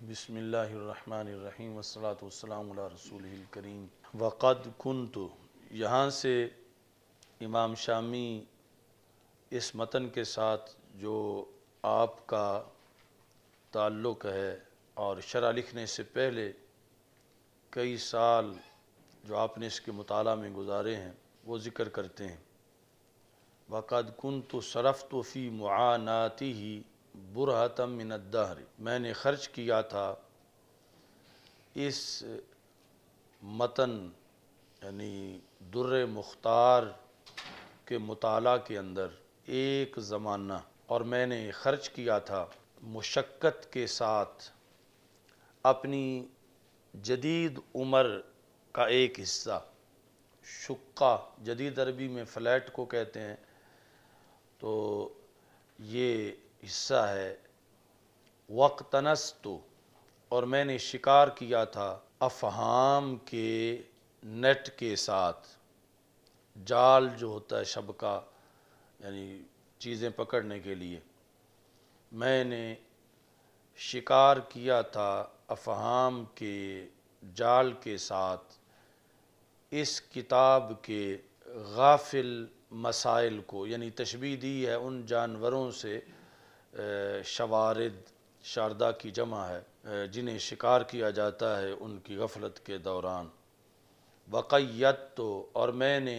بسم اللہ الرحمن الرحیم والصلاة والسلام علی رسولہ الکریم وقد کنت۔ یہاں سے امام شامی اس متن کے ساتھ جو آپ کا تعلق ہے اور شرح لکھنے سے پہلے کئی سال جو آپ نے اس کے مطالعہ میں گزارے ہیں وہ ذکر کرتے ہیں۔ وقد کنت صرفت فی معاناتہ برہۃ من الدہر، میں نے خرچ کیا تھا اس متن یعنی در مختار کے مطالعہ کے اندر ایک زمانہ، اور میں نے خرچ کیا تھا مشقت کے ساتھ اپنی جدید عمر کا ایک حصہ۔ شقہ جدید عربی میں فلیٹ کو کہتے ہیں، تو یہ حصہ ہے۔ وقتنست، اور میں نے شکار کیا تھا افہام کے نیٹ کے ساتھ۔ جال جو ہوتا ہے شبکہ، یعنی چیزیں پکڑنے کے لیے، میں نے شکار کیا تھا افہام کے جال کے ساتھ اس کتاب کے غافل مسائل کو، یعنی تشبیہ دی ہے ان جانوروں سے، شوارد، شاردہ کی جمع ہے، جنہیں شکار کیا جاتا ہے ان کی غفلت کے دوران۔ وقیدت، اور میں نے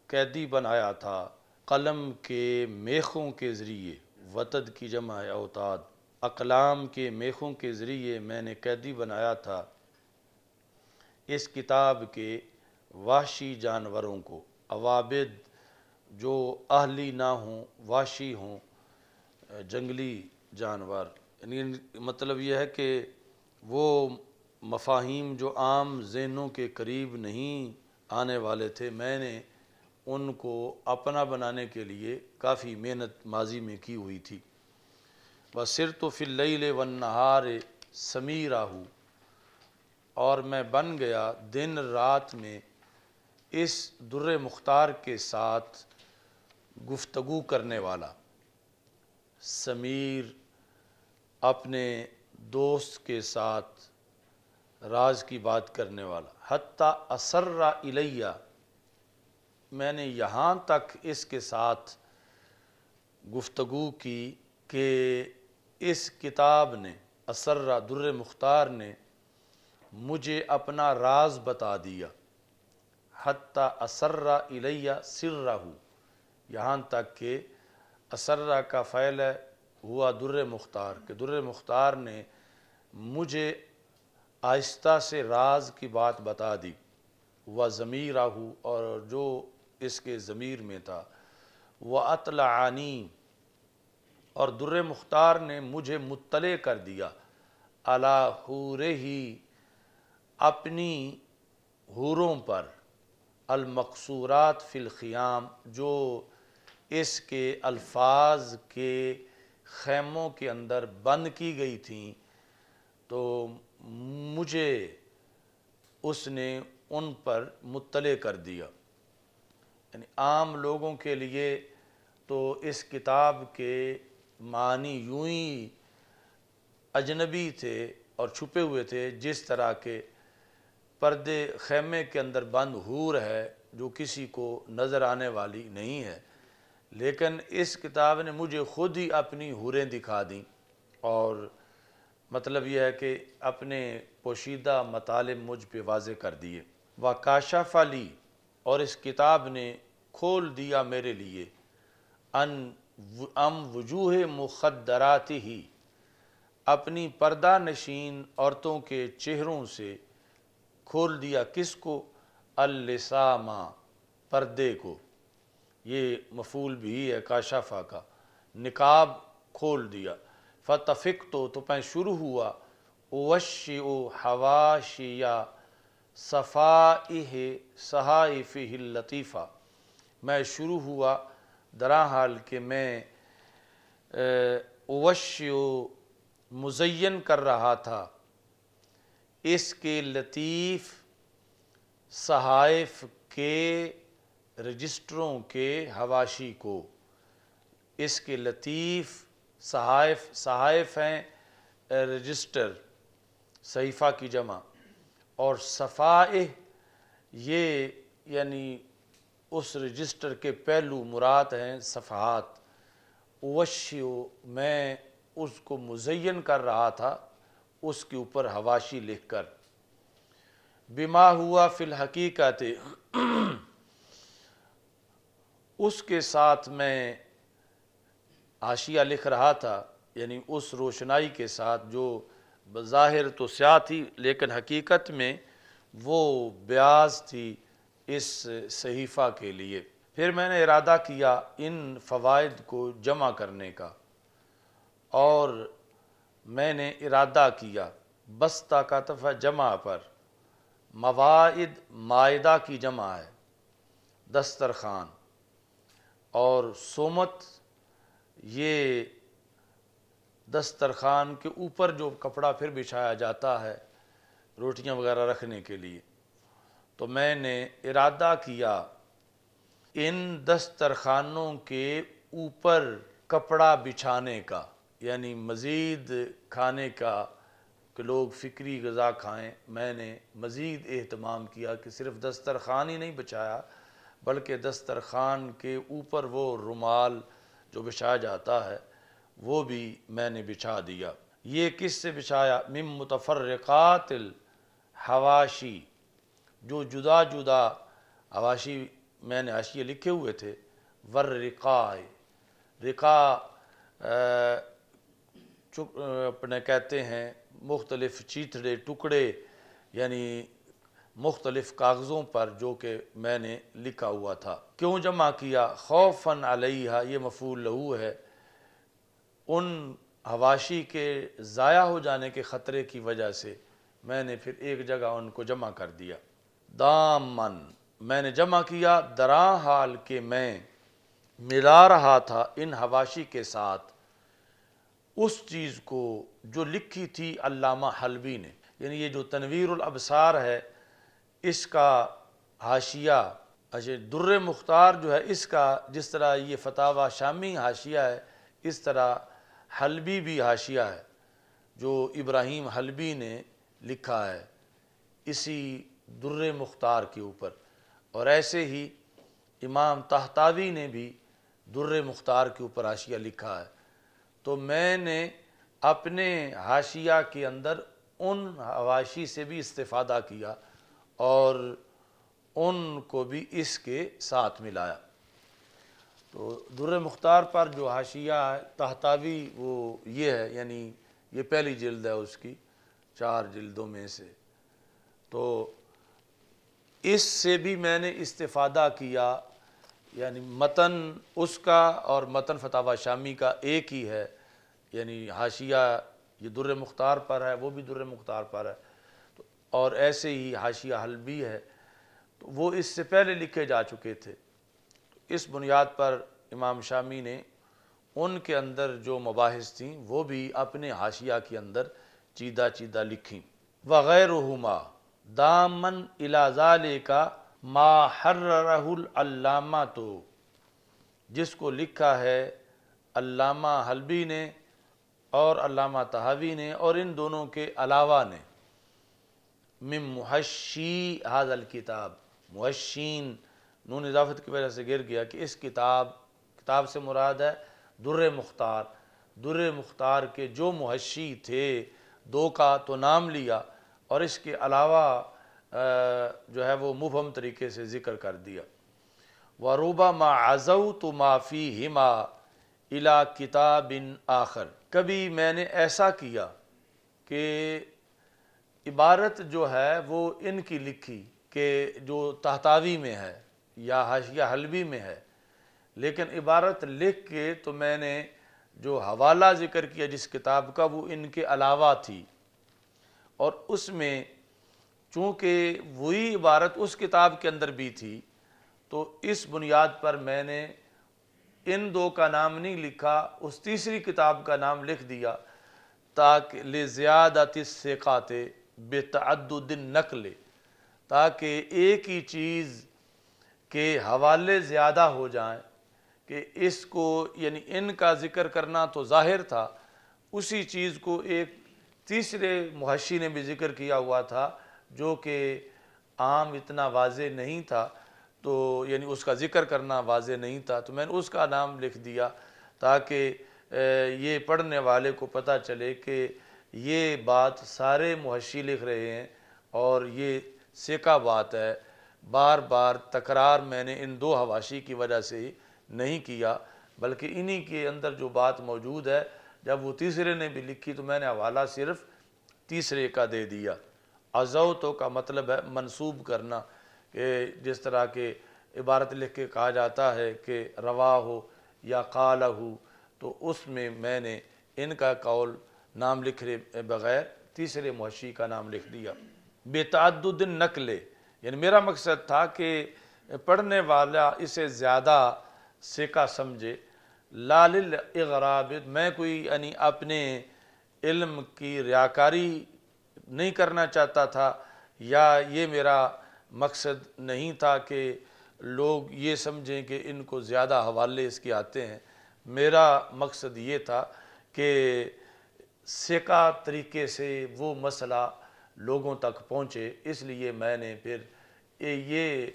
قیدی بنایا تھا قلم کے میخوں کے ذریعے، وتد کی جمع ہے اوتاد، اقلام کے میخوں کے ذریعے میں نے قیدی بنایا تھا اس کتاب کے وحشی جانوروں کو۔ عوابد، جو اہلی نہ ہوں، وحشی ہوں، جنگلی جانور، یعنی مطلب یہ ہے کہ وہ مفاہیم جو عام ذہنوں کے قریب نہیں آنے والے تھے، میں نے ان کو اپنا بنانے کے لیے کافی محنت ماضی میں کی ہوئی تھی۔ وَسِرْتُ فِي اللَّيْلِ وَالنَّهَارِ سَمِيرَهُ، اور میں بن گیا دن رات میں اس در مختار کے ساتھ گفتگو کرنے والا۔ سمیر، اپنے دوست کے ساتھ راز کی بات کرنے والا۔ حتیٰ اسر الیہ، میں نے یہاں تک اس کے ساتھ گفتگو کی کہ اس کتاب نے، اسر در مختار نے، مجھے اپنا راز بتا دیا۔ حتیٰ اسر الیہ سرہ، یہاں تک کہ اسرہ کا فعل ہوا در مختار، کہ در مختار نے مجھے آہستہ سے راز کی بات بتا دی۔ وَضَمِیرَہُ، اور جو اس کے ضمیر میں تھا۔ وَأَطْلَعَنِی، اور در مختار نے مجھے مطلع کر دیا عَلَىٰ حُورِہِ، اپنی حوروں پر، المقصورات فی الخیام، جو اس کے الفاظ کے خیموں کے اندر بند کی گئی تھیں، تو مجھے اس نے ان پر مطلع کر دیا۔ یعنی عام لوگوں کے لیے تو اس کتاب کے معنی یوں ہی اجنبی تھے اور چھپے ہوئے تھے، جس طرح کے پردے خیمے کے اندر بند حور ہے جو کسی کو نظر آنے والی نہیں ہے، لیکن اس کتاب نے مجھے خود ہی اپنی حوریں دکھا دیں، اور مطلب یہ ہے کہ اپنے پوشیدہ مطالب مجھ پہ واضح کر دیے۔ وَكَاشَفَ لِي، اور اس کتاب نے کھول دیا میرے لیے، وجوہ مخدراتہ، اپنی پردہ نشین عورتوں کے چہروں سے کھول دیا۔ کس کو؟ اللسامہ، پردے کو، یہ مفعول بھی ہے کاشفہ کا، نقاب کھول دیا۔ فَطَفِقْتُ، تو میں شروع ہوا، اُوَشِّعُ حَوَاشِیَ صَفَائِحِ صَحَائِفِهِ اللَّطِیفَہ، میں شروع ہوا درحال کہ میں اُوَشِّعُ، مزین کر رہا تھا اس کے لطیف صحائف کے رجسٹروں کے حواشی کو، اس کے لطیف صحائف، صحائف ہیں رجسٹر، صحیفہ کی جمع، اور صفائح یہ یعنی اس رجسٹر کے پہلو مراد ہیں صفحات۔ اوشیو میں اس کو مزین کر رہا تھا اس کے اوپر حواشی لکھ کر، بما ہوا فی الحقیقت اس کے ساتھ میں حاشیہ لکھ رہا تھا، یعنی اس روشنائی کے ساتھ جو بظاہر تو سیاہ تھی لیکن حقیقت میں وہ بیاض تھی اس صحیفہ کے لیے۔ پھر میں نے ارادہ کیا ان فوائد کو جمع کرنے کا، اور میں نے ارادہ کیا بستہ کا دفعہ جمع پر، موائد مائدہ کی جمع ہے، دسترخوان، اور سومت یہ دسترخوان کے اوپر جو کپڑا پھر بچھایا جاتا ہے روٹیاں وغیرہ رکھنے کے لیے۔ تو میں نے ارادہ کیا ان دسترخوانوں کے اوپر کپڑا بچھانے کا، یعنی مزید کھانے کا کہ لوگ فکری غذا کھائیں۔ میں نے مزید اہتمام کیا کہ صرف دسترخوان ہی نہیں بچھایا بلکہ دسترخوان کے اوپر وہ رومال جو بچھایا جاتا ہے وہ بھی میں نے بچھا دیا۔ یہ کس سے بچھایا؟ من متفرقات الحواشی، جو جدا جدا حواشی میں نے حاشیے لکھے ہوئے تھے، والرقاء، رقاء اپنے کہتے ہیں مختلف چیتھڑے ٹکڑے، یعنی مختلف کاغذوں پر جو کہ میں نے لکھا ہوا تھا۔ کیوں جمع کیا؟ خوفاً علیہا، یہ مفعول لہو ہے، ان حواشی کے ضائع ہو جانے کے خطرے کی وجہ سے میں نے پھر ایک جگہ ان کو جمع کر دیا۔ دامن، میں نے جمع کیا دراں حال کہ میں ملا رہا تھا ان حواشی کے ساتھ اس چیز کو جو لکھی تھی علامہ حلبی نے، یعنی یہ جو تنویر الابصار ہے اس کا حاشیہ، در مختار جو ہے اس کا، جس طرح یہ فتاوی شامی حاشیہ ہے اس طرح حلبی بھی حاشیہ ہے جو ابراہیم حلبی نے لکھا ہے اسی در مختار کے اوپر، اور ایسے ہی امام طحطاوی نے بھی در مختار کے اوپر حاشیہ لکھا ہے۔ تو میں نے اپنے حاشیہ کے اندر ان حواشی سے بھی استفادہ کیا اور ان کو بھی اس کے ساتھ ملایا۔ تو در مختار پر جو حاشیہ ہے طحطاوی وہ یہ ہے، یعنی یہ پہلی جلد ہے اس کی 4 جلدوں میں سے، تو اس سے بھی میں نے استفادہ کیا، یعنی متن اس کا اور متن فتاوی شامی کا ایک ہی ہے، یعنی حاشیہ یہ در مختار پر ہے وہ بھی در مختار پر ہے، اور ایسے ہی حاشیہ حلبی ہے، تو وہ اس سے پہلے لکھے جا چکے تھے۔ اس بنیاد پر امام شامی نے ان کے اندر جو مباحث تھیں وہ بھی اپنے حاشیہ کے اندر چیدہ چیدہ لکھیں۔ وغیرہما دامن الی ذالک ما حررہ العلامہ، تو جس کو لکھا ہے علامہ حلبی نے اور علامہ طحاوی نے اور ان دونوں کے علاوہ نے، من محشی ھذا الکتاب، محشین نون اضافت کی وجہ سے گر گیا کہ اس کتاب سے مراد ہے در مختار، در مختار کے جو محشی تھے 2 کا تو نام لیا اور اس کے علاوہ جو ہے وہ مبہم طریقے سے ذکر کر دیا۔ وَرُبَمَا عَزَوْتُ مَا فِيهِمَا إِلَى كِتَابٍ آخر، کبھی میں نے ایسا کیا کہ عبارت جو ہے وہ ان کی لکھی کہ جو طحطاوی میں ہے یا حاشیہ حلبی میں ہے، لیکن عبارت لکھ کے تو میں نے جو حوالہ ذکر کیا جس کتاب کا وہ ان کے علاوہ تھی، اور اس میں چونکہ وہی عبارت اس کتاب کے اندر بھی تھی تو اس بنیاد پر میں نے ان 2 کا نام نہیں لکھا، اس تیسری کتاب کا نام لکھ دیا تاکہ لزیادت الثقات بتعدد النقل، تاکہ ایک ہی چیز کے حوالے زیادہ ہو جائیں، کہ اس کو یعنی ان کا ذکر کرنا تو ظاہر تھا، اسی چیز کو ایک تیسرے محشی نے بھی ذکر کیا ہوا تھا جو کہ عام اتنا واضح نہیں تھا، تو یعنی اس کا ذکر کرنا واضح نہیں تھا، تو میں نے اس کا نام لکھ دیا تاکہ یہ پڑھنے والے کو پتہ چلے کہ یہ بات سارے محشی لکھ رہے ہیں اور یہ سیکا بات ہے۔ بار بار تکرار میں نے ان دو حواشی کی وجہ سے ہی نہیں کیا، بلکہ انہی کے اندر جو بات موجود ہے، جب وہ تیسرے نے بھی لکھی تو میں نے حوالہ صرف تیسرے کا دے دیا۔ عزوتو کا مطلب ہے منسوب کرنا، کہ جس طرح کہ عبارت لکھ کے کہا جاتا ہے کہ روا ہو یا قالہ ہو، تو اس میں نے ان کا قول نام لکھے بغیر تیسرے محشی کا نام لکھ دیا۔ بتعدد النقل، یعنی میرا مقصد تھا کہ پڑھنے والا اسے زیادہ سیکا سمجھے، لا للاغراب، میں کوئی یعنی اپنے علم کی ریاکاری نہیں کرنا چاہتا تھا، یا یہ میرا مقصد نہیں تھا کہ لوگ یہ سمجھیں کہ ان کو زیادہ حوالے اس کے آتے ہیں۔ میرا مقصد یہ تھا کہ سیکا طریقے سے وہ مسئلہ لوگوں تک پہنچے، اس لیے میں نے پھر یہ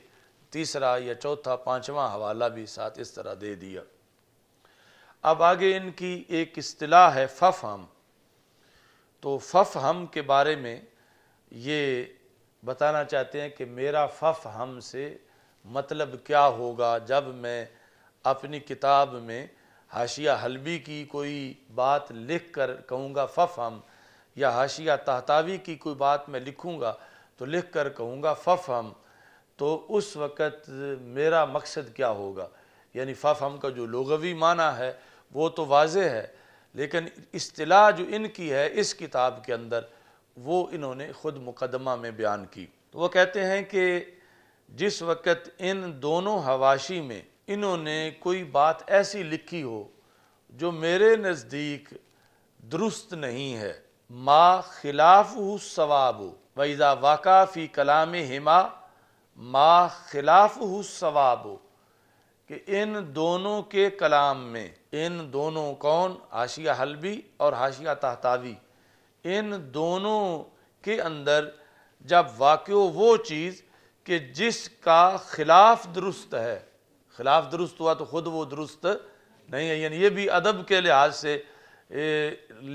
تیسرا یا چوتھا پانچواں حوالہ بھی ساتھ اس طرح دے دیا۔ اب آگے ان کی ایک اصطلاح ہے ففہم، تو ففہم کے بارے میں یہ بتانا چاہتے ہیں کہ میرا ففہم سے مطلب کیا ہوگا جب میں اپنی کتاب میں حاشیہ حلبی کی کوئی بات لکھ کر کہوں گا ففہم، یا حاشیہ طہطاوی کی کوئی بات میں لکھوں گا تو لکھ کر کہوں گا ففہم، تو اس وقت میرا مقصد کیا ہوگا؟ یعنی ففہم کا جو لغوی معنی ہے وہ تو واضح ہے، لیکن اصطلاح جو ان کی ہے اس کتاب کے اندر وہ انہوں نے خود مقدمہ میں بیان کی۔ تو وہ کہتے ہیں کہ جس وقت ان دونوں حواشی میں انہوں نے کوئی بات ایسی لکھی ہو جو میرے نزدیک درست نہیں ہے، ما خلافہ الصواب، وَإِذَا وَقَعَ فِي كَلَامِهِمَا ما خلافہ الصواب، کہ ان دونوں کے کلام میں، ان دونوں کون؟ حاشیہ حلبی اور حاشیہ طہطاوی، ان دونوں کے اندر جب واقع ہو وہ چیز کہ جس کا خلاف درست ہے، خلاف درست ہوا تو خود وہ درست نہیں ہے، یعنی یہ بھی ادب کے لحاظ سے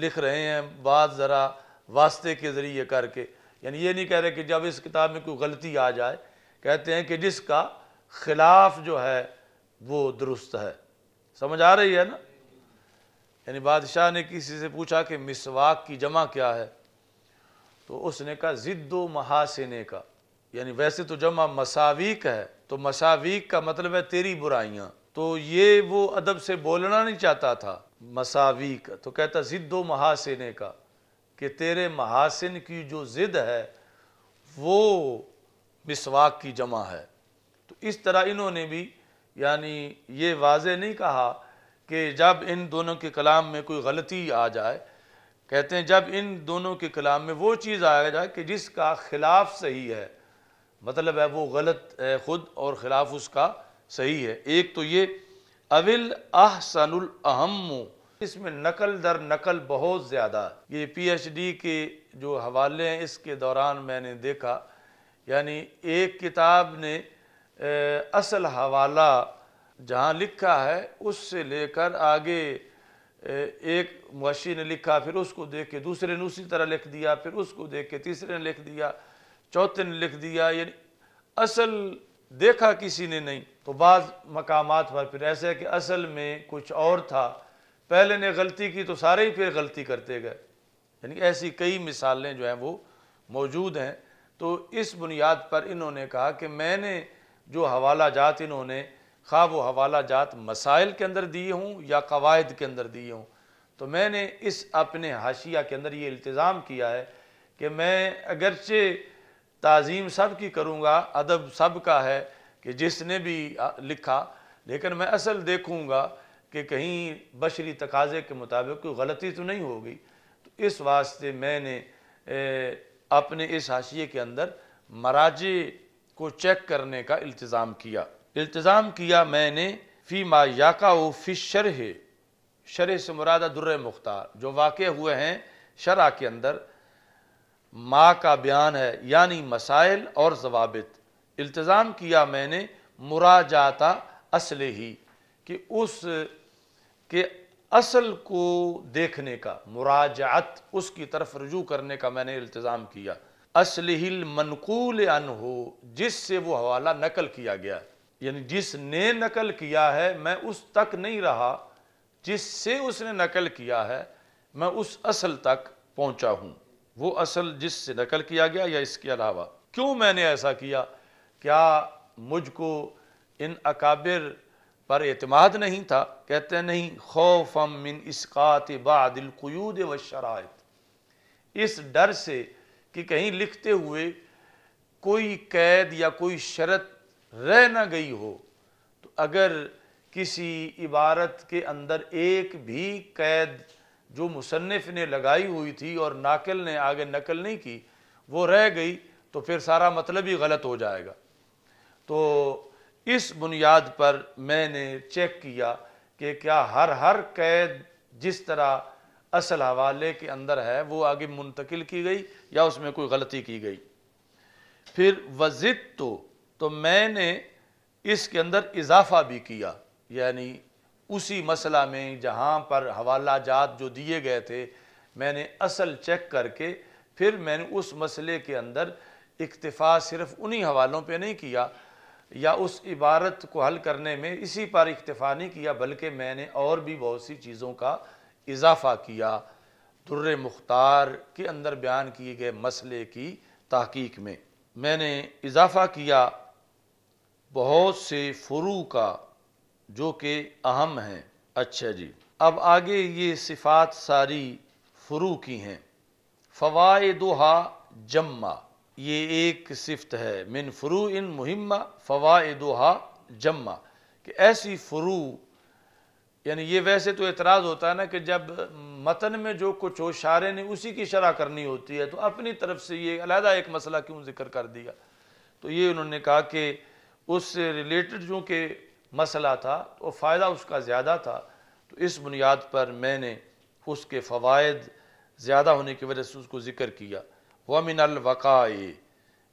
لکھ رہے ہیں، بات ذرا واسطے کے ذریعے کر کے، یعنی یہ نہیں کہہ رہے کہ جب اس کتاب میں کوئی غلطی آ جائے، کہتے ہیں کہ جس کا خلاف جو ہے وہ درست ہے۔ سمجھ آ رہی ہے نا؟ یعنی بادشاہ نے کسی سے پوچھا کہ مسواک کی جمع کیا ہے، تو اس نے کہا ضد و محاسنے کا، یعنی ویسے تو جمع مساویق ہے، تو مساویق کا مطلب ہے تیری برائیاں، تو یہ وہ ادب سے بولنا نہیں چاہتا تھا مساویق، تو کہتا ضد و محاسنے کا، کہ تیرے محاسن کی جو ضد ہے وہ مسواک کی جمع ہے۔ تو اس طرح انہوں نے بھی یعنی یہ واضح نہیں کہا کہ جب ان دونوں کے کلام میں کوئی غلطی آ جائے، کہتے ہیں جب ان دونوں کے کلام میں وہ چیز آ جائے کہ جس کا خلاف صحیح ہے، مطلب ہے وہ غلط ہے خود اور خلاف اس کا صحیح ہے۔ ایک تو یہ اول احسن الاہم، اس میں نقل در نقل بہت زیادہ، یہ پی ایچ ڈی کے جو حوالے ہیں اس کے دوران میں نے دیکھا، یعنی ایک کتاب نے اصل حوالہ جہاں لکھا ہے اس سے لے کر آگے ایک محشی نے لکھا، پھر اس کو دیکھ کے دوسرے نے اسی طرح لکھ دیا، پھر اس کو دیکھ کے تیسرے نے لکھ دیا، چوتھے نے لکھ دیا، یعنی اصل دیکھا کسی نے نہیں۔ تو بعض مقامات پر پھر ایسا ہے کہ اصل میں کچھ اور تھا، پہلے نے غلطی کی تو سارے ہی پھر غلطی کرتے گئے، یعنی ایسی کئی مثالیں جو ہیں وہ موجود ہیں۔ تو اس بنیاد پر انہوں نے کہا کہ میں نے جو حوالہ جات انہوں نے خواہ وہ حوالہ جات مسائل کے اندر دیے ہوں یا قواعد کے اندر دیے ہوں، تو میں نے اس اپنے حاشیہ کے اندر یہ التزام کیا ہے کہ میں اگرچہ تعظیم سب کی کروں گا، ادب سب کا ہے کہ جس نے بھی لکھا، لیکن میں اصل دیکھوں گا کہ کہیں بشری تقاضے کے مطابق کوئی غلطی تو نہیں ہوگی۔ تو اس واسطے میں نے اپنے اس حاشیے کے اندر مراجع کو چیک کرنے کا التزام کیا میں نے فی ما یقع فی الشرح، شرح سے مراد در مختار، جو واقع ہوئے ہیں شرع کے اندر ما کا بیان ہے، یعنی مسائل اور ضوابط۔ التزام کیا میں نے مراجعت اصل ہی، کہ اس کے اصل کو دیکھنے کا، مراجعت اس کی طرف رجوع کرنے کا میں نے التزام کیا۔ اصلہ المنقول عنہ، جس سے وہ حوالہ نقل کیا گیا، یعنی جس نے نقل کیا ہے میں اس تک نہیں رہا، جس سے اس نے نقل کیا ہے میں اس اصل تک پہنچا ہوں۔ وہ اصل جس سے نقل کیا گیا یا اس کے علاوہ۔ کیوں میں نے ایسا کیا؟ کیا مجھ کو ان اکابر پر اعتماد نہیں تھا؟ کہتے ہیں نہیں، خوفا من اسقاط بعض القیود والشرائط، اس ڈر سے کہ کہیں لکھتے ہوئے کوئی قید یا کوئی شرط رہ نہ گئی ہو، تو اگر کسی عبارت کے اندر ایک بھی قید جو مصنف نے لگائی ہوئی تھی اور ناقل نے آگے نقل نہیں کی وہ رہ گئی تو پھر سارا مطلب ہی غلط ہو جائے گا۔ تو اس بنیاد پر میں نے چیک کیا کہ کیا ہر قید جس طرح اصل حوالے کے اندر ہے وہ آگے منتقل کی گئی یا اس میں کوئی غلطی کی گئی۔ پھر وزدت، تو میں نے اس کے اندر اضافہ بھی کیا، یعنی اسی مسئلہ میں جہاں پر حوالہ جات جو دیے گئے تھے میں نے اصل چیک کر کے پھر میں نے اس مسئلے کے اندر اکتفا صرف انہی حوالوں پہ نہیں کیا یا اس عبارت کو حل کرنے میں اسی پر اکتفا نہیں کیا، بلکہ میں نے اور بھی بہت سی چیزوں کا اضافہ کیا در مختار کے اندر بیان کیے گئے مسئلے کی تحقیق میں۔ میں نے اضافہ کیا بہت سے فروع کا جو کہ اہم ہیں۔ اچھا جی، اب آگے یہ صفات ساری فروع کی ہیں۔ فوائدہا جمع، یہ ایک صفت ہے، من فروع مہمہ فوائدہا جمع، کہ ایسی فروع، یعنی یہ ویسے تو اعتراض ہوتا ہے نا کہ جب متن میں جو کچھ ہو شارح نے اسی کی شرح کرنی ہوتی ہے تو اپنی طرف سے یہ علیحدہ ایک مسئلہ کیوں ذکر کر دیا؟ تو یہ انہوں نے کہا کہ اس سے ریلیٹڈ جو کہ مسئلہ تھا تو فائدہ اس کا زیادہ تھا، تو اس بنیاد پر میں نے اس کے فوائد زیادہ ہونے کی وجہ سے اس کو ذکر کیا۔ وَمِنَ الْوَقَائِ،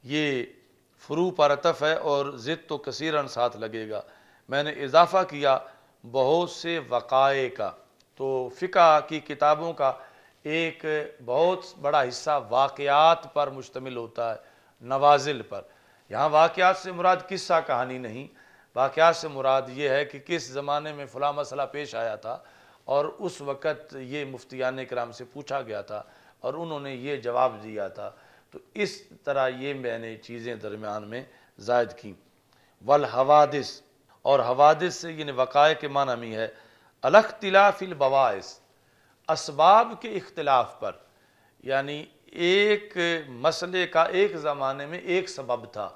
یہ فروع پر عطف ہے اور ضد تو کثیراً ساتھ لگے گا۔ میں نے اضافہ کیا بہت سے وقائع کا، تو فقہ کی کتابوں کا ایک بہت بڑا حصہ واقعات پر مشتمل ہوتا ہے، نوازل پر۔ یہاں واقعات سے مراد قصہ کہانی نہیں، واقعات سے مراد یہ ہے کہ کس زمانے میں فلاں مسئلہ پیش آیا تھا اور اس وقت یہ مفتیان کرام سے پوچھا گیا تھا اور انہوں نے یہ جواب دیا تھا، تو اس طرح یہ میں نے چیزیں درمیان میں زائد کیں۔ والحوادث، اور حوادث سے یعنی وقائع کے معنی میں ہے الاختلاف البواعث، اسباب کے اختلاف پر، یعنی ایک مسئلے کا ایک زمانے میں ایک سبب تھا،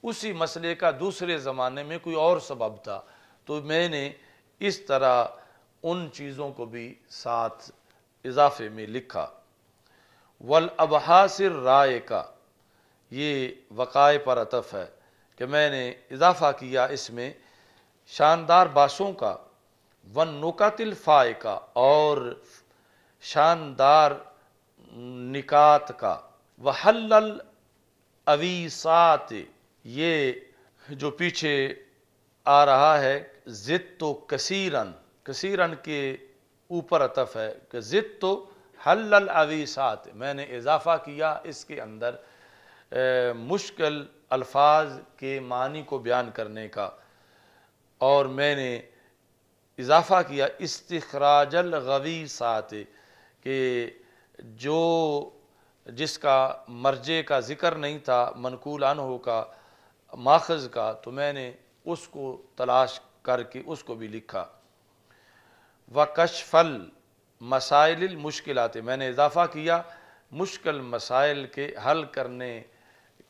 اسی مسئلے کا دوسرے زمانے میں کوئی اور سبب تھا، تو میں نے اس طرح ان چیزوں کو بھی ساتھ اضافے میں لکھا۔ والابحاث الرائقہ، یہ وقائع پر عطف ہے کہ میں نے اضافہ کیا اس میں شاندار بحثوں کا، والنکت الفائقہ، اور شاندار نکات کا، وحل الاویسات، یہ جو پیچھے آ رہا ہے ضد تو کثیراً، کثیراً کے اوپر عطف ہے کہ ضد تو حل الاویسات، میں نے اضافہ کیا اس کے اندر مشکل الفاظ کے معنی کو بیان کرنے کا، اور میں نے اضافہ کیا استخراج الغویثات، کہ جو جس کا مرجع کا ذکر نہیں تھا، منقول عنہ کا، ماخذ کا، تو میں نے اس کو تلاش کر کے اس کو بھی لکھا۔ وکشف المسائل المشکلات، میں نے اضافہ کیا مشکل مسائل کے حل کرنے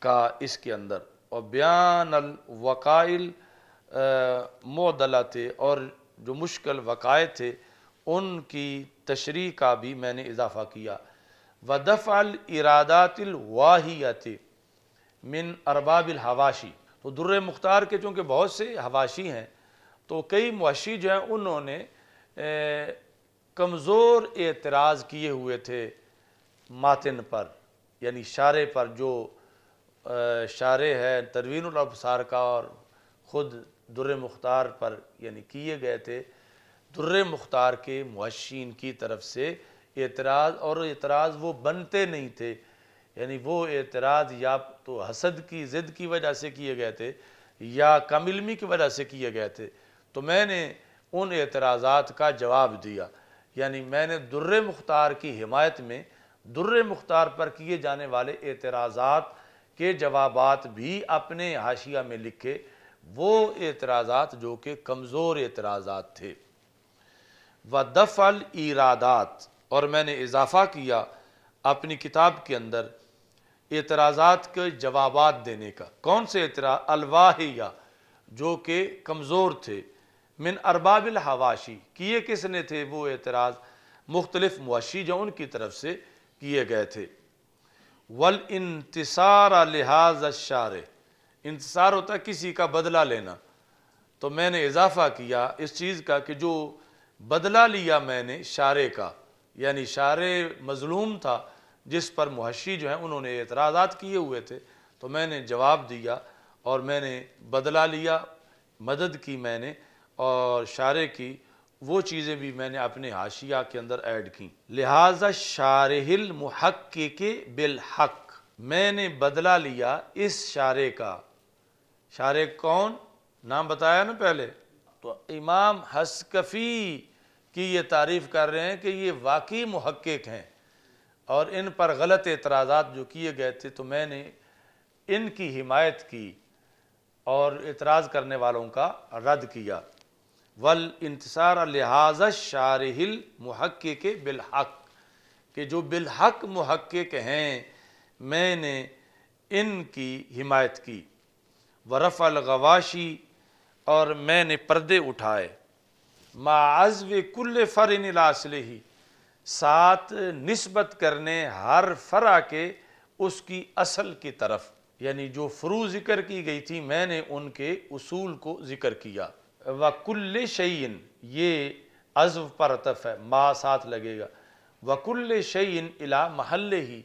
کا اس کے اندر، اور بیان الوقائل معضلات، اور جو مشکل وقائع تھے ان کی تشریح کا بھی میں نے اضافہ کیا۔ ودفع الارادات الواہیۃ من ارباب الحواشی، تو در مختار کے چونکہ بہت سے حواشی ہیں تو کئی محشی جو ہیں انہوں نے کمزور اعتراض کیے ہوئے تھے ماتن پر یعنی شارے پر، جو شارے ہے تروین الابصار کا اور خود در مختار پر یعنی کیے گئے تھے، در مختار کے محشین کی طرف سے اعتراض، اور اعتراض وہ بنتے نہیں تھے، یعنی وہ اعتراض یا تو حسد کی ضد کی وجہ سے کیے گئے تھے یا کم علمی کی وجہ سے کیے گئے تھے۔ تو میں نے ان اعتراضات کا جواب دیا، یعنی میں نے در مختار کی حمایت میں در مختار پر کیے جانے والے اعتراضات کے جوابات بھی اپنے حاشیہ میں لکھے، وہ اعتراضات جو کہ کمزور اعتراضات تھے۔ وَدَفْعَ الْإِرَادَاتِ، اور میں نے اضافہ کیا اپنی کتاب کے اندر اعتراضات کے جوابات دینے کا۔ کون سے اعتراض؟ الواہیہ، جو کہ کمزور تھے، من ارباب الحواشی، کیے کس نے تھے وہ اعتراض؟ مختلف محشی جو ان کی طرف سے کیے گئے تھے۔ والانتصار لہذا الشارع، انتصار ہوتا ہے کسی کا بدلہ لینا، تو میں نے اضافہ کیا اس چیز کا کہ جو بدلہ لیا میں نے شارع کا، یعنی شارع مظلوم تھا جس پر محشی جو ہیں انہوں نے اعتراضات کیے ہوئے تھے، تو میں نے جواب دیا اور میں نے بدلہ لیا، مدد کی میں نے، اور شارع کی وہ چیزیں بھی میں نے اپنے حاشیہ کے اندر ایڈ کی۔ لہذا شارح المحقق بالحق، میں نے بدلہ لیا اس شارع کا۔ شارع کون؟ نام بتایا نا پہلے، تو امام حسکفی کی یہ تعریف کر رہے ہیں کہ یہ واقعی محقق ہیں، اور ان پر غلط اعتراضات جو کیے گئے تھے تو میں نے ان کی حمایت کی اور اعتراض کرنے والوں کا رد کیا۔ والانتصار لہذا الشارح المحقق بالحق، کہ جو بالحق محقق ہیں میں نے ان کی حمایت کی۔ ورفع الغواشی، اور میں نے پردے اٹھائے، مع عزو کل فرع الی اصلہ، ساتھ نسبت کرنے ہر فرع کے اس کی اصل کی طرف، یعنی جو فروع ذکر کی گئی تھی میں نے ان کے اصول کو ذکر کیا۔ وَكُلِّ شَيْءٍ، یہ عزو پر عطف ہے، ما ساتھ لگے گا، وَكُلِّ شَيْءٍ اِلَى مَحَلِّهِ،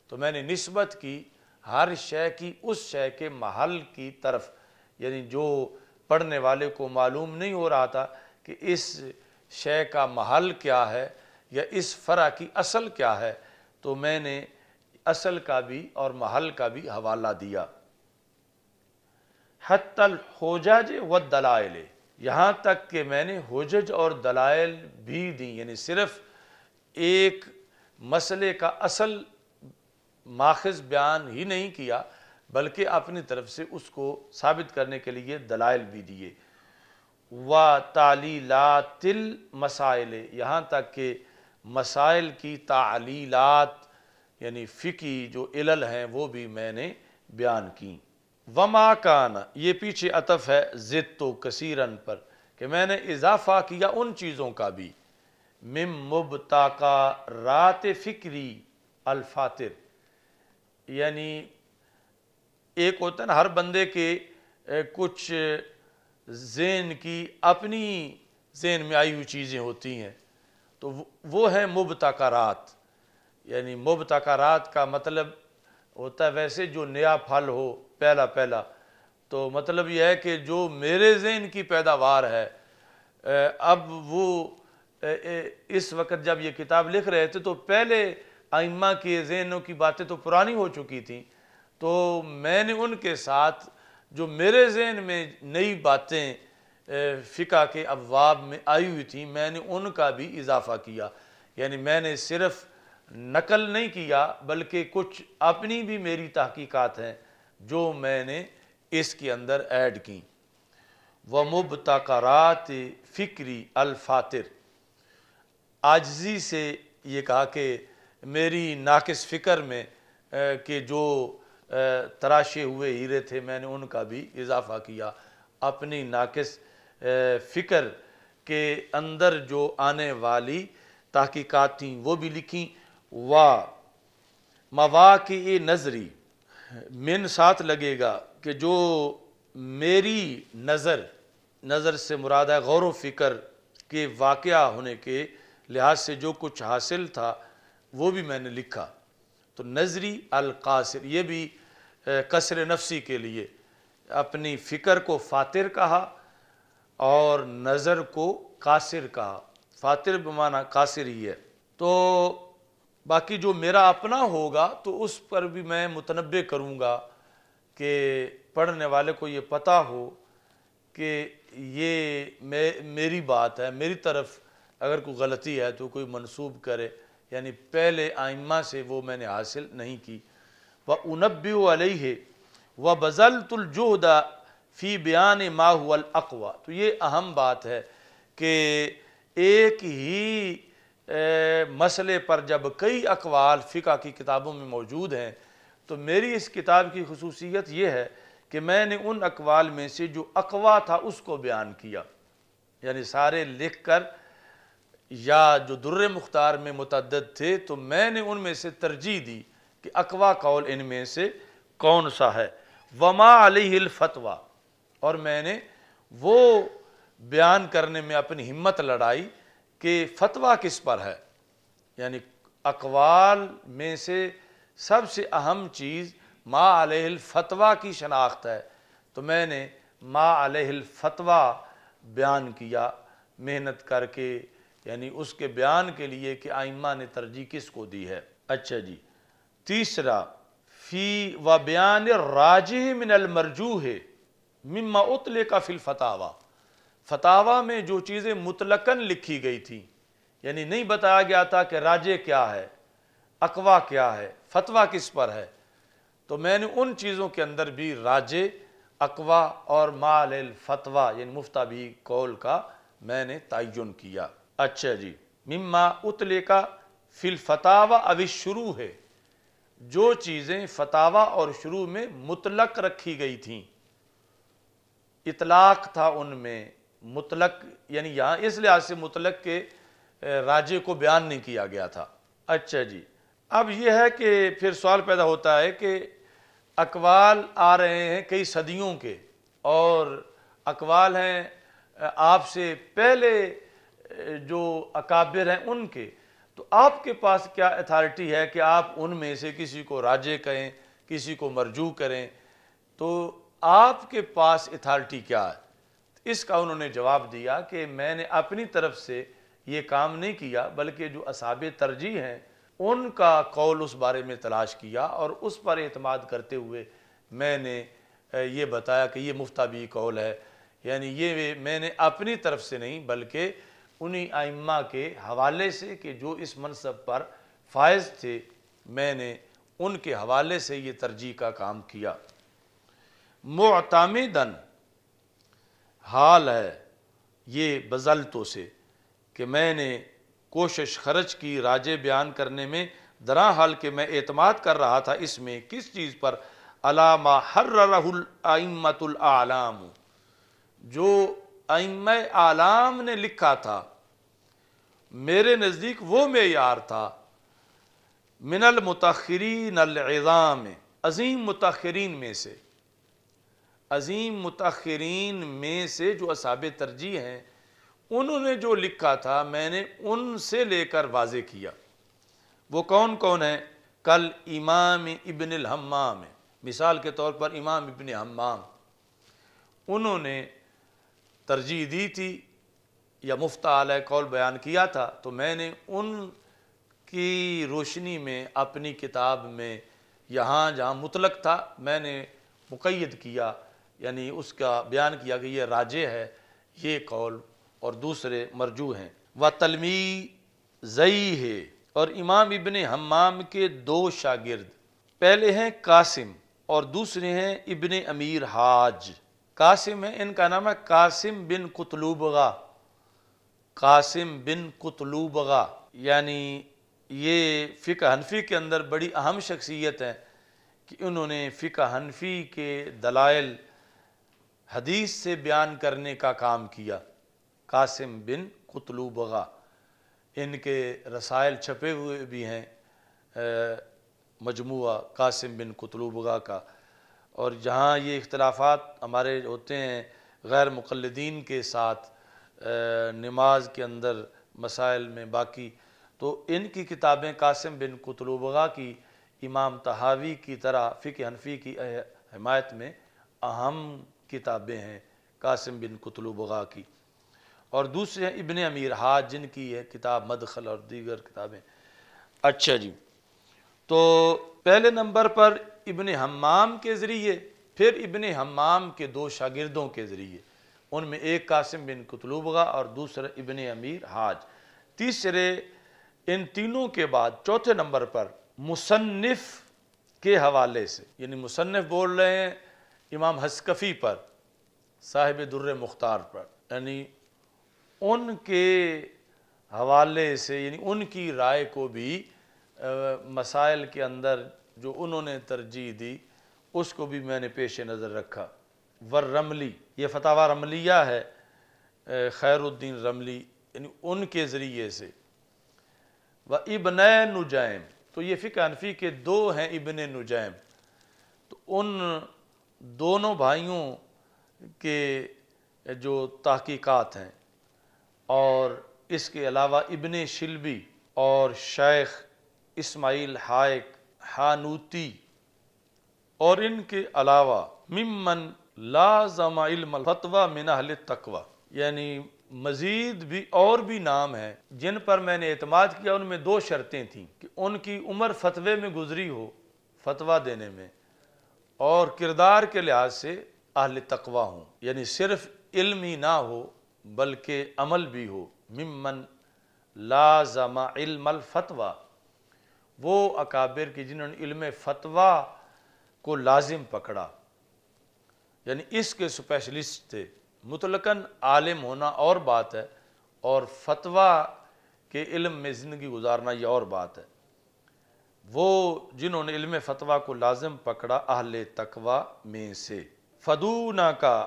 تو میں نے نسبت کی ہر شے کی اس شے کے محل کی طرف، یعنی جو پڑھنے والے کو معلوم نہیں ہو رہا تھا کہ اس شے کا محل کیا ہے یا اس فرع کی اصل کیا ہے، تو میں نے اصل کا بھی اور محل کا بھی حوالہ دیا۔ حتی الحجج والدلائل، یہاں تک کہ میں نے حجج اور دلائل بھی دی، یعنی صرف ایک مسئلے کا اصل ماخذ بیان ہی نہیں کیا بلکہ اپنی طرف سے اس کو ثابت کرنے کے لیے دلائل بھی دیے۔ وَتَعْلِيلَاتِ الْمَسَائِلِ، یہاں تک کہ مسائل کی تعلیلات یعنی فقہی جو علل ہیں وہ بھی میں نے بیان کی۔ وَمَا كَانَ، یہ پیچھے عطف ہے زِدْتُ کثیراً پر، کہ میں نے اضافہ کیا ان چیزوں کا بھی، من مبتکرات فکری الفاتر، یعنی ایک ہوتا ہے نا ہر بندے کے کچھ ذہن کی اپنی ذہن میں آئی ہوئی چیزیں ہوتی ہیں، تو وہ ہیں مبتکرات، یعنی مبتکرات کا مطلب ہوتا ہے ویسے جو نیا پھل ہو پہلا، تو مطلب یہ ہے کہ جو میرے ذہن کی پیداوار ہے۔ اب وہ اس وقت جب یہ کتاب لکھ رہے تھے تو پہلے ائمہ کے ذہنوں کی باتیں تو پرانی ہو چکی تھیں، تو میں نے ان کے ساتھ جو میرے ذہن میں نئی باتیں فقہ کے ابواب میں آئی ہوئی تھیں میں نے ان کا بھی اضافہ کیا، یعنی میں نے صرف نقل نہیں کیا بلکہ کچھ اپنی بھی میری تحقیقات ہیں جو میں نے اس کے اندر ایڈ کی۔ وَمُبْتَكَرَاتِ فِكْرِ الْفَاتِر، عاجزی سے یہ کہا کہ میری ناقص فکر میں کہ جو تراشے ہوئے ہیرے تھے میں نے ان کا بھی اضافہ کیا، اپنی ناقص فکر کے اندر جو آنے والی تحقیقات تھیں وہ بھی لکھیں۔ مواقع نظری، من ساتھ لگے گا کہ جو میری نظر سے مراد ہے غور و فکر کے واقعہ ہونے کے لحاظ سے جو کچھ حاصل تھا وہ بھی میں نے لکھا۔ تو نظری القاصر یہ بھی کسر نفسی کے لیے اپنی فکر کو فاتر کہا اور نظر کو قاصر کہا، فاتر بمعنی قاصر ہی ہے۔ تو باقی جو میرا اپنا ہوگا تو اس پر بھی میں متنبع کروں گا کہ پڑھنے والے کو یہ پتہ ہو کہ یہ میری بات ہے، میری طرف اگر کوئی غلطی ہے تو کوئی منسوب کرے، یعنی پہلے ائمہ سے وہ میں نے حاصل نہیں کی۔ وَأُنَبِّئُ عَلَيْهِ وَبَذَلْتُ الْجُهْدَ فِي بِيَانِ مَا هُوَ الْأَقْوَى۔ تو یہ اہم بات ہے کہ ایک ہی مسئلے پر جب کئی اقوال فقہ کی کتابوں میں موجود ہیں تو میری اس کتاب کی خصوصیت یہ ہے کہ میں نے ان اقوال میں سے جو اقویٰ تھا اس کو بیان کیا، یعنی سارے لکھ کر، یا جو در مختار میں متعدد تھے تو میں نے ان میں سے ترجیح دی کہ اقویٰ قول ان میں سے کون سا ہے۔ وما علیہ الفتویٰ، اور میں نے وہ بیان کرنے میں اپنی ہمت لڑائی کہ فتویٰ کس پر ہے، یعنی اقوال میں سے سب سے اہم چیز ما علیہ الفتویٰ کی شناخت ہے، تو میں نے ما علیہ الفتویٰ بیان کیا محنت کر کے، یعنی اس کے بیان کے لیے کہ ائمہ نے ترجیح کس کو دی ہے۔ اچھا جی، تیسرا فی و بیان الراجح من المرجوح مما اطلق فی الفتاوی، فتاوی میں جو چیزیں مطلقاً لکھی گئی تھیں، یعنی نہیں بتایا گیا تھا کہ راجح کیا ہے، اقویٰ کیا ہے، فتویٰ کس پر ہے، تو میں نے ان چیزوں کے اندر بھی راجح، اقویٰ اور ما علیہ الفتویٰ یعنی مفتہ بھی قول کا میں نے تعین کیا۔ اچھا جی، مما اطلق فی الفتاوی او الشروح ہے، جو چیزیں فتاوی اور شروع میں مطلق رکھی گئی تھیں، اطلاق تھا ان میں، مطلق یعنی یہاں اس لحاظ سے مطلق کے راجح کو بیان نہیں کیا گیا تھا۔ اچھا جی، اب یہ ہے کہ پھر سوال پیدا ہوتا ہے کہ اقوال آ رہے ہیں کئی صدیوں کے، اور اقوال ہیں آپ سے پہلے جو اکابر ہیں ان کے، تو آپ کے پاس کیا اتھارٹی ہے کہ آپ ان میں سے کسی کو راجح کہیں، کسی کو مرجوح کریں، تو آپ کے پاس اتھارٹی کیا ہے؟ اس کا انہوں نے جواب دیا کہ میں نے اپنی طرف سے یہ کام نہیں کیا، بلکہ جو اصحاب ترجیح ہیں ان کا قول اس بارے میں تلاش کیا اور اس پر اعتماد کرتے ہوئے میں نے یہ بتایا کہ یہ مفتہ بھی قول ہے، یعنی یہ میں نے اپنی طرف سے نہیں بلکہ انہی ائمہ کے حوالے سے کہ جو اس منصب پر فائز تھے، میں نے ان کے حوالے سے یہ ترجیح کا کام کیا۔ معتمداً، حال ہے یہ بذلتوں سے کہ میں نے کوشش خرچ کی راجح بیان کرنے میں، درا حال کہ میں اعتماد کر رہا تھا اس میں کس چیز پر، علی ما حررہ الائمۃ الاعلام، جو ائمہ اعلام نے لکھا تھا، میرے نزدیک وہ معیار تھا، من المتاخرین العظام، عظیم متاخرین میں سے، عظیم متاخرین میں سے جو اصحاب ترجیح ہیں انہوں نے جو لکھا تھا میں نے ان سے لے کر واضح کیا۔ وہ کون کون ہیں؟ کل امام ابن الحمام، مثال کے طور پر امام ابن حمام، انہوں نے ترجیح دی تھی یا مفتہ علیہ قول بیان کیا تھا، تو میں نے ان کی روشنی میں اپنی کتاب میں یہاں جہاں مطلق تھا میں نے مقید کیا، یعنی اس کا بیان کیا کہ یہ راجح ہے یہ قول اور دوسرے مرجوح ہیں۔ وَتَلْمِیذَیہِ ہے، اور امام ابن حمام کے دو شاگرد، پہلے ہیں قاسم اور دوسرے ہیں ابن امیر حاج۔ قاسم ہے، ان کا نام ہے قاسم بن قطلوبغہ، قاسم بن قطلوبغہ، یعنی یہ فقہ حنفی کے اندر بڑی اہم شخصیت ہے کہ انہوں نے فقہ حنفی کے دلائل حدیث سے بیان کرنے کا کام کیا۔ قاسم بن قطلوبغہ، ان کے رسائل چھپے ہوئے بھی ہیں، مجموعہ قاسم بن قطلوبغہ کا، اور جہاں یہ اختلافات ہمارے ہوتے ہیں غیر مقلدین کے ساتھ نماز کے اندر مسائل میں باقی، تو ان کی کتابیں قاسم بن قطلوبغہ کی امام طحاوی کی طرح فقہ حنفی کی حمایت میں اہم کتابیں ہیں قاسم بن قتلبغا کی، اور دوسرے ہیں ابن امیر حاج جن کی ہے کتاب مدخل اور دیگر کتابیں۔ اچھا جی، تو پہلے نمبر پر ابن حمام کے ذریعے، پھر ابن حمام کے دو شاگردوں کے ذریعے، ان میں ایک قاسم بن قتلبغا اور دوسرا ابن امیر حاج، تیسرے ان تینوں کے بعد چوتھے نمبر پر مصنف کے حوالے سے، یعنی مصنف بول رہے ہیں امام حسکفی پر، صاحب در مختار پر، یعنی ان کے حوالے سے، یعنی ان کی رائے کو بھی مسائل کے اندر جو انہوں نے ترجیح دی اس کو بھی میں نے پیش نظر رکھا۔ والرملی، یہ فتاوی رملیہ ہے خیر الدین رملی، یعنی ان کے ذریعے سے۔ وابن نجیم، تو یہ فقہ حنفی کے دو ہیں ابن نجیم، تو ان دونوں بھائیوں کے جو تحقیقات ہیں، اور اس کے علاوہ ابن شلبی اور شیخ اسماعیل حائق حانوتی، اور ان کے علاوہ ممن لازم علم الفتوی من اہل التقوی، یعنی مزید بھی اور بھی نام ہیں جن پر میں نے اعتماد کیا۔ ان میں دو شرطیں تھیں کہ ان کی عمر فتوے میں گزری ہو، فتویٰ دینے میں، اور کردار کے لحاظ سے اہل تقوی ہوں، یعنی صرف علم ہی نہ ہو بلکہ عمل بھی ہو۔ ممن لازم علم الفتوی، وہ اکابر کی جنہوں نے علم فتویٰ کو لازم پکڑا، یعنی اس کے اسپیشلسٹ تھے۔ مطلقاً عالم ہونا اور بات ہے، اور فتویٰ کے علم میں زندگی گزارنا یہ اور بات ہے۔ وہ جنہوں نے علم فتویٰ کو لازم پکڑا اہل تقوی میں سے۔ فدونا کا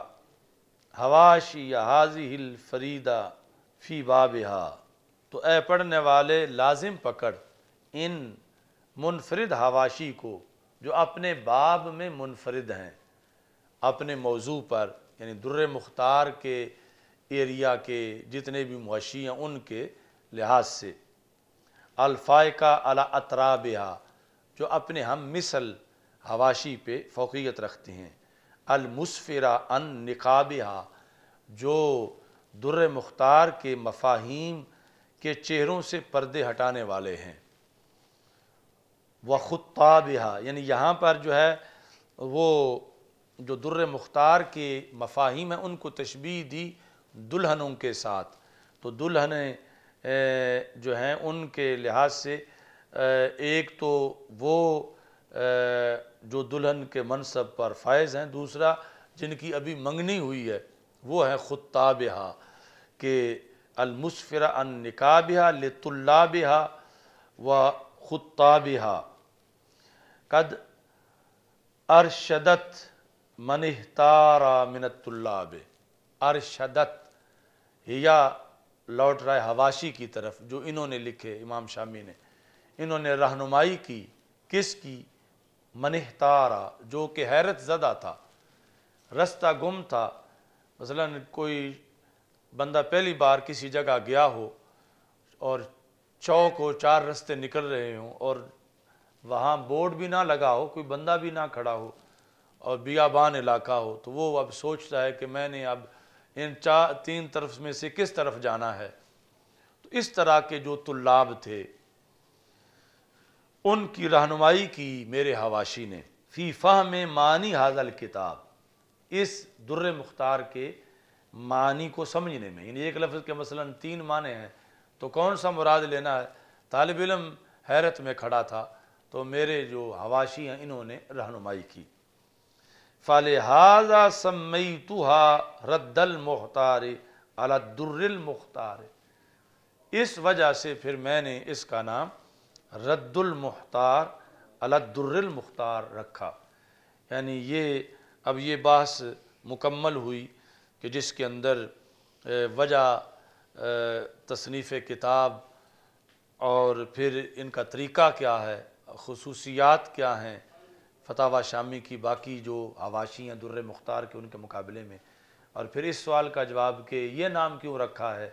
حواشی ہذہ الفریدہ فی بابہا، تو اے پڑھنے والے لازم پکڑ ان منفرد حواشی کو جو اپنے باب میں منفرد ہیں، اپنے موضوع پر، یعنی در مختار کے ایریا کے جتنے بھی محشی ہیں ان کے لحاظ سے۔ الفائقہ علی اطرابہا، جو اپنے ہم مثل حواشی پہ فوقیت رکھتے ہیں۔ المسفرہ عن نقابہا، جو در مختار کے مفاہیم کے چہروں سے پردے ہٹانے والے ہیں۔ وخطابہا، یعنی یہاں پر جو ہے وہ جو در مختار کے مفاہیم ہیں ان کو تشبیہ دی دلہنوں کے ساتھ، تو دلہنیں جو ہیں ان کے لحاظ سے ایک تو وہ جو دلہن کے منصب پر فائز ہیں، دوسرا جن کی ابھی منگنی ہوئی ہے وہ ہے خطابہا، کہ المسفرہ عن نکابہا لطلابہا و خطابہا قد ارشدت من احتار من الطلاب۔ ارشدت یا لوٹ رہا ہے حواشی کی طرف جو انہوں نے لکھے، امام شامی نے، انہوں نے رہنمائی کی کس کی؟ من احتار، جو کہ حیرت زدہ تھا، رستہ گم تھا۔ مثلا کوئی بندہ پہلی بار کسی جگہ گیا ہو اور چوک ہو، چار رستے نکل رہے ہوں اور وہاں بورڈ بھی نہ لگا ہو، کوئی بندہ بھی نہ کھڑا ہو اور بیابان علاقہ ہو، تو وہ اب سوچتا ہے کہ میں نے اب ان تین طرف میں سے کس طرف جانا ہے۔ تو اس طرح کے جو طلاب تھے ان کی رہنمائی کی میرے حواشی نے، فی فہم معنی ھذا الکتاب، اس در مختار کے معنی کو سمجھنے میں، یعنی ایک لفظ کے مثلا 3 معنی ہیں تو کون سا مراد لینا ہے؟ طالب علم حیرت میں کھڑا تھا تو میرے جو حواشی ہیں انہوں نے رہنمائی کی۔ فَلِهَذَا سَمَّيْتُهَا رَدَّ الْمُخْتَارِ عَلَى الدُّرِّ الْمُخْتَارِ، اس وجہ سے پھر میں نے اس کا نام رد المختار علی الدر المختار رکھا۔ یعنی اب یہ بحث مکمل ہوئی کہ جس کے اندر وجہ تصنیف کتاب اور پھر ان کا طریقہ کیا ہے، خصوصیات کیا ہیں فتاوی شامی کی باقی جو حواشی ہیں در مختار کے ان کے مقابلے میں، اور پھر اس سوال کا جواب کہ یہ نام کیوں رکھا ہے،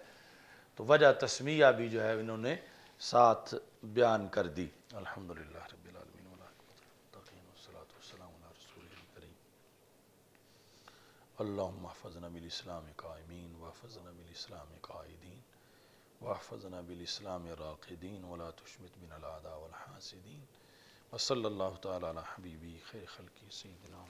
تو وجہ تسمیہ بھی جو ہے انہوں نے ساتھ بیان کر دی۔ الحمدللہ رب العالمین۔ والسلام علی رسول کریم اللہم احفظنا بالاسلام قائمین واحفظنا بالاسلام قائدین واحفظنا بالاسلام راقدین ولا تشمت بنا الاعداء والحاسدین وصلی اللہ تعالی علی حبیبی خیر خلقی سیدنا